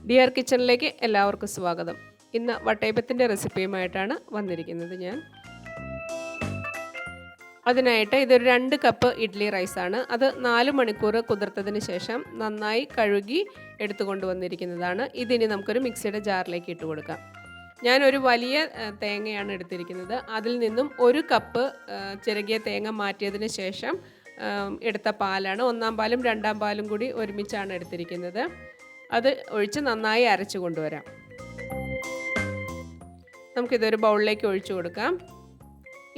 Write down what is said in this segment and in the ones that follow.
Dear കിച്ചണിലേക്ക് എല്ലാവർക്കും സ്വാഗതം. ഇന്ന് വട്ടയപ്പത്തിൻ്റെ റെസിപ്പിയുമായിട്ടാണ് വന്നിരിക്കുന്നത് ഞാൻ. അതിനായിട്ട് ഇതൊരു 2 കപ്പ് ഇഡ്ഡലി റൈസാണ്. അത് 4 മണിക്കൂർ കുതിർത്തതിന് ശേഷം നന്നായി കഴുകി എടുത്തുകൊണ്ട് വന്നിരിക്കുന്നതാണ്. ഇതിനി നമുക്കൊരു മിക്സിയുടെ ജാറിലേക്ക് ഇട്ട് കൊടുക്കാം. ഞാനൊരു വലിയ തേങ്ങയാണ് എടുത്തിരിക്കുന്നത്. അതിൽ നിന്നും 1 കപ്പ് ചിരകിയ തേങ്ങ മാറ്റിയതിന് ശേഷം എടുത്ത പാലാണ്. 1-ാം പാലും 2-ാം പാലും കൂടി ഒരുമിച്ചാണ് എടുത്തിരിക്കുന്നത്. അത് ഒഴിച്ച് നന്നായി അരച്ച് കൊണ്ടുവരാം. നമുക്കിതൊരു ബൗളിലേക്ക് ഒഴിച്ചു കൊടുക്കാം.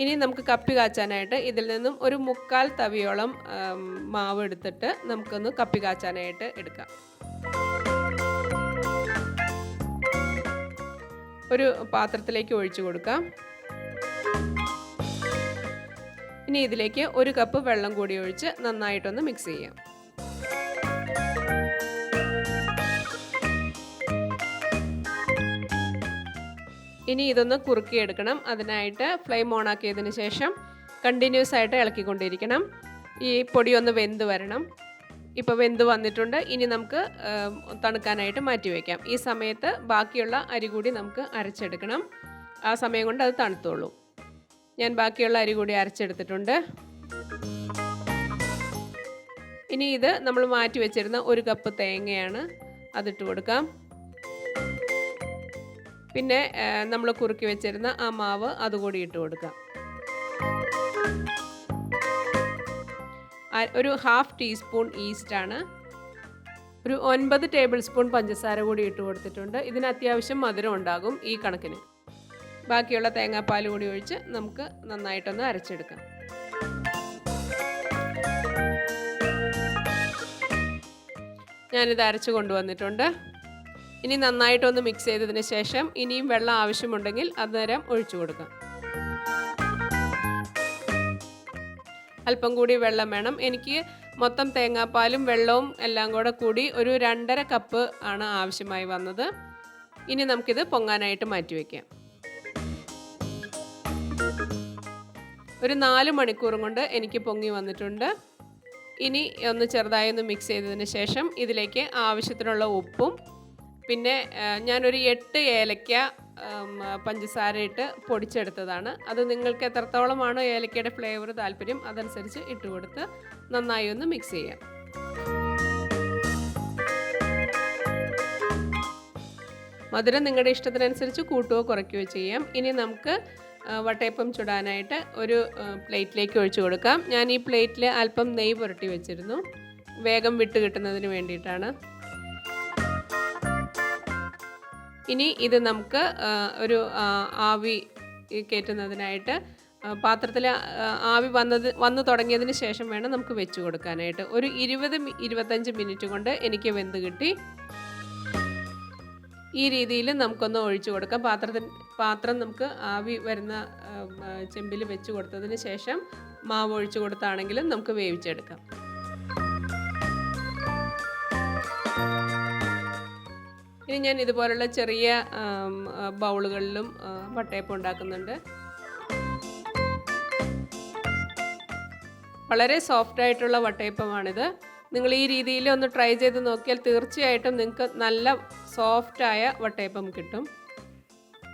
ഇനി നമുക്ക് കപ്പി കാച്ചാനായിട്ട് ഇതിൽ നിന്നും ഒരു 3/4 തവിയോളം മാവ് എടുത്തിട്ട് നമുക്കൊന്ന് കപ്പി കാച്ചാനായിട്ട് എടുക്കാം. ഒരു പാത്രത്തിലേക്ക് ഒഴിച്ചു കൊടുക്കാം. ഇനി ഇതിലേക്ക് 1 കപ്പ് വെള്ളം കൂടി ഒഴിച്ച് നന്നായിട്ടൊന്ന് മിക്സ് ചെയ്യാം. ഇനി ഇതൊന്ന് കുറുക്കിയെടുക്കണം. അതിനായിട്ട് ഫ്ലെയിം ഓൺ ആക്കിയതിന് ശേഷം കണ്ടിന്യൂസ് ആയിട്ട് ഇളക്കിക്കൊണ്ടിരിക്കണം. ഈ പൊടി ഒന്ന് വെന്ത് വരണം. ഇപ്പോൾ വെന്ത് വന്നിട്ടുണ്ട്. ഇനി നമുക്ക് തണുക്കാനായിട്ട് മാറ്റി വയ്ക്കാം. ഈ സമയത്ത് ബാക്കിയുള്ള അരി കൂടി നമുക്ക് അരച്ചെടുക്കണം. ആ സമയം കൊണ്ട് അത് തണുത്തോളൂ. ഞാൻ ബാക്കിയുള്ള അരി കൂടി അരച്ചെടുത്തിട്ടുണ്ട്. ഇനി ഇത് നമ്മൾ മാറ്റി വെച്ചിരുന്ന 1 കപ്പ് തേങ്ങയാണ്, അതിട്ട് കൊടുക്കാം. പിന്നെ നമ്മൾ കുറുക്കി വെച്ചിരുന്ന ആ മാവ് അതുകൂടി ഇട്ട് കൊടുക്കാം. ഒരു 1/2 ടീസ്പൂൺ ഈസ്റ്റാണ്. ഒരു 9 ടേബിൾ സ്പൂൺ പഞ്ചസാര കൂടി ഇട്ട് കൊടുത്തിട്ടുണ്ട്. ഇതിന് അത്യാവശ്യം മധുരം ഉണ്ടാകും ഈ കണക്കിന്. ബാക്കിയുള്ള തേങ്ങാപ്പാൽ കൂടി ഒഴിച്ച് നമുക്ക് നന്നായിട്ടൊന്ന് അരച്ചെടുക്കാം. ഞാനിത് അരച്ച് കൊണ്ടുവന്നിട്ടുണ്ട്. ഇനി നന്നായിട്ടൊന്ന് മിക്സ് ചെയ്തതിന് ശേഷം ഇനിയും വെള്ളം ആവശ്യമുണ്ടെങ്കിൽ അന്നേരം ഒഴിച്ചു കൊടുക്കാം. അല്പം കൂടി വെള്ളം വേണം. എനിക്ക് മൊത്തം തേങ്ങാപ്പാലും വെള്ളവും എല്ലാം കൂടി ഒരു 2.5 കപ്പ് ആണ് ആവശ്യമായി വന്നത്. ഇനി നമുക്കിത് പൊങ്ങാനായിട്ട് മാറ്റി വയ്ക്കാം. ഒരു 4 മണിക്കൂറും കൊണ്ട് എനിക്ക് പൊങ്ങി വന്നിട്ടുണ്ട്. ഇനി ഒന്ന് ചെറുതായി ഒന്ന് മിക്സ് ചെയ്തതിന് ശേഷം ഇതിലേക്ക് ആവശ്യത്തിനുള്ള ഉപ്പും പിന്നെ ഞാനൊരു 8 ഏലക്ക പഞ്ചസാര ഇട്ട് പൊടിച്ചെടുത്തതാണ്. അത് നിങ്ങൾക്ക് എത്രത്തോളമാണോ ഏലക്കയുടെ ഫ്ലേവർ താല്പര്യം അതനുസരിച്ച് ഇട്ട് കൊടുത്ത് നന്നായി ഒന്ന് മിക്സ് ചെയ്യാം. മധുരം നിങ്ങളുടെ ഇഷ്ടത്തിനനുസരിച്ച് കൂട്ടുകയോ കുറയ്ക്കുകയോ ചെയ്യാം. ഇനി നമുക്ക് വട്ടയപ്പം ചുടാനായിട്ട് ഒരു പ്ലേറ്റിലേക്ക് ഒഴിച്ചു കൊടുക്കാം. ഞാൻ ഈ പ്ലേറ്റിൽ അല്പം നെയ്യ് പുരട്ടി വെച്ചിരുന്നു, വേഗം വിട്ട് കിട്ടുന്നതിന് വേണ്ടിയിട്ടാണ്. ഇനി ഇത് നമുക്ക് ഒരു ആവി കയറ്റുന്നതിനായിട്ട് പാത്രത്തിൽ ആവി വന്നു തുടങ്ങിയതിന് ശേഷം വേണം നമുക്ക് വെച്ച് കൊടുക്കാനായിട്ട്. ഒരു 20-25 മിനിറ്റ് കൊണ്ട് എനിക്ക് വെന്ത് കിട്ടി. ഈ രീതിയിൽ നമുക്കൊന്ന് ഒഴിച്ചു കൊടുക്കാം. പാത്രം നമുക്ക് ആവി വരുന്ന ചെമ്പിൽ വെച്ച് കൊടുത്തതിന് ശേഷം മാവ് ഒഴിച്ചു കൊടുത്താണെങ്കിലും നമുക്ക് വേവിച്ചെടുക്കാം. ഇനി ഞാൻ ഇതുപോലുള്ള ചെറിയ ബൗളുകളിലും വട്ടയപ്പം ഉണ്ടാക്കുന്നുണ്ട്. വളരെ സോഫ്റ്റ് ആയിട്ടുള്ള വട്ടയപ്പമാണിത്. നിങ്ങൾ ഈ രീതിയിൽ ഒന്ന് ട്രൈ ചെയ്ത് നോക്കിയാൽ തീർച്ചയായിട്ടും നിങ്ങൾക്ക് നല്ല സോഫ്റ്റായ വട്ടയപ്പം കിട്ടും.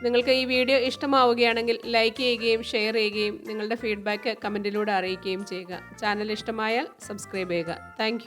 നിങ്ങൾക്ക് ഈ വീഡിയോ ഇഷ്ടമാവുകയാണെങ്കിൽ ലൈക്ക് ചെയ്യുകയും ഷെയർ ചെയ്യുകയും നിങ്ങളുടെ ഫീഡ്ബാക്ക് കമൻറ്റിലൂടെ അറിയിക്കുകയും ചെയ്യുക. ചാനൽ ഇഷ്ടമായാൽ സബ്സ്ക്രൈബ് ചെയ്യുക. താങ്ക്